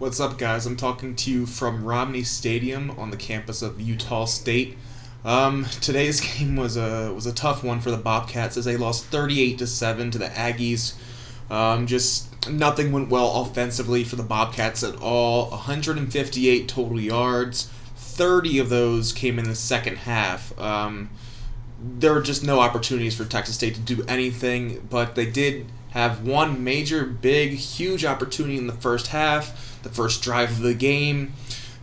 What's up, guys? I'm talking to you from Romney Stadium on the campus of Utah State. Today's game was a tough one for the Bobcats as they lost 38-7 to the Aggies. Just nothing went well offensively for the Bobcats at all. 158 total yards. 30 of those came in the second half. There were just no opportunities for Texas State to do anything, but they did have one major, big, huge opportunity in the first half, the first drive of the game.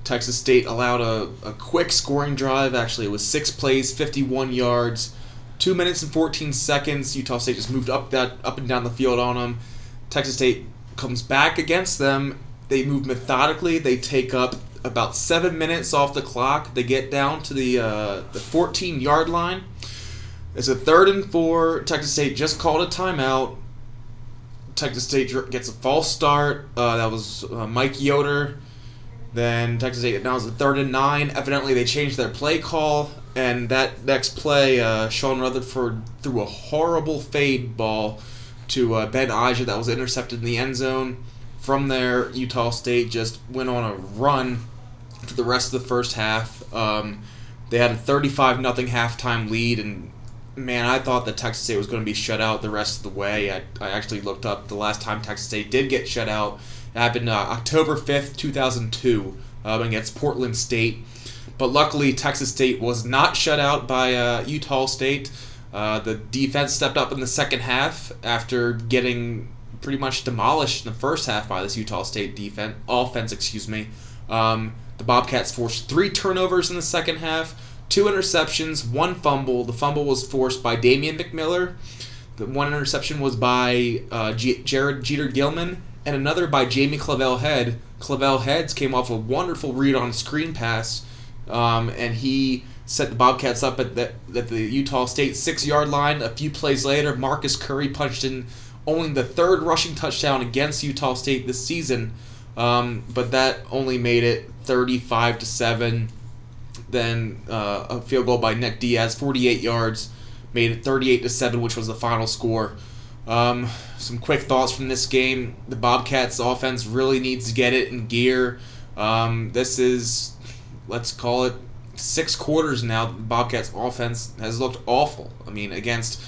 Texas State allowed a quick scoring drive. Actually, it was 6 plays, 51 yards, 2 minutes and 14 seconds. Utah State just moved up and down the field on them. Texas State comes back against them. They move methodically. They take up about 7 minutes off the clock. They get down to the 14-yard line. It's a 3rd and 4. Texas State just called a timeout. Texas State gets a false start. That was Mike Yoder. Then Texas State, now it's a 3rd and 9. Evidently, they changed their play call. And that next play, Sean Rutherford threw a horrible fade ball to Ben Aja that was intercepted in the end zone. From there, Utah State just went on a run for the rest of the first half. They had a 35-0 halftime lead, and man, I thought that Texas State was going to be shut out the rest of the way. I actually looked up the last time Texas State did get shut out. It happened October 5th, 2002 against Portland State. But luckily, Texas State was not shut out by Utah State. The defense stepped up in the second half after getting pretty much demolished in the first half by this Utah State offense. The Bobcats forced 3 turnovers in the second half, 2 interceptions, 1 fumble. The fumble was forced by Damian McMiller. The 1 interception was by Jared Jeter-Gilman, and another by Jamie Clavell-Head. Clavell-Heads came off a wonderful read on screen pass, and he set the Bobcats up at the Utah State 6-yard line. A few plays later, Marcus Curry punched in only the 3rd rushing touchdown against Utah State this season, but that only made it 35-7. Then a field goal by Nick Diaz, 48 yards, made it 38-7, which was the final score. Some quick thoughts from this game. The Bobcats offense really needs to get it in gear. This is, let's call it, 6 quarters now. The Bobcats offense has looked awful. I mean, against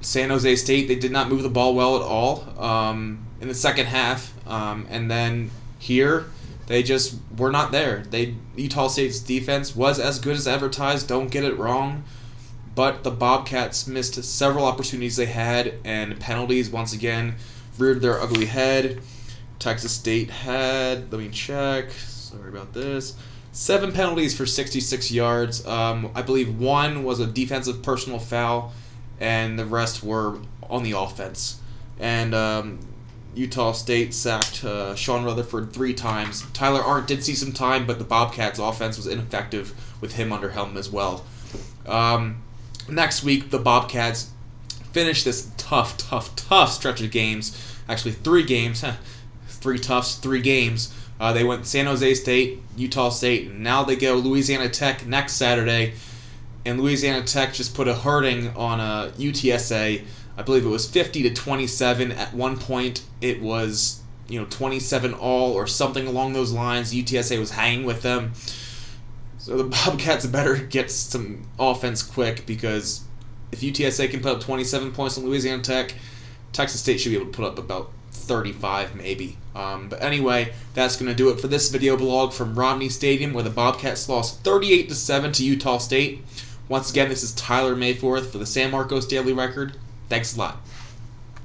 San Jose State, they did not move the ball well at all in the second half. And then here, they just were not there. Utah State's defense was as good as advertised, don't get it wrong. But the Bobcats missed several opportunities they had, and penalties once again reared their ugly head. Texas State had, let me check, sorry about this, 7 penalties for 66 yards. I believe 1 was a defensive personal foul, and the rest were on the offense. And Utah State sacked Sean Rutherford 3 times. Tyler Arndt did see some time, but the Bobcats' offense was ineffective with him under helm as well. Next week, the Bobcats finished this tough stretch of games. Actually, 3 games. 3 toughs, 3 games. They went San Jose State, Utah State, and now they go Louisiana Tech next Saturday. And Louisiana Tech just put a hurting on UTSA. I believe it was 50-27. At one point, it was 27 all or something along those lines. UTSA was hanging with them. So the Bobcats better get some offense quick, because if UTSA can put up 27 points on Louisiana Tech, Texas State should be able to put up about 35 maybe. But anyway, that's going to do it for this video blog from Romney Stadium, where the Bobcats lost 38-7 to Utah State. Once again, this is Tyler Mayforth for the San Marcos Daily Record. Thanks a lot.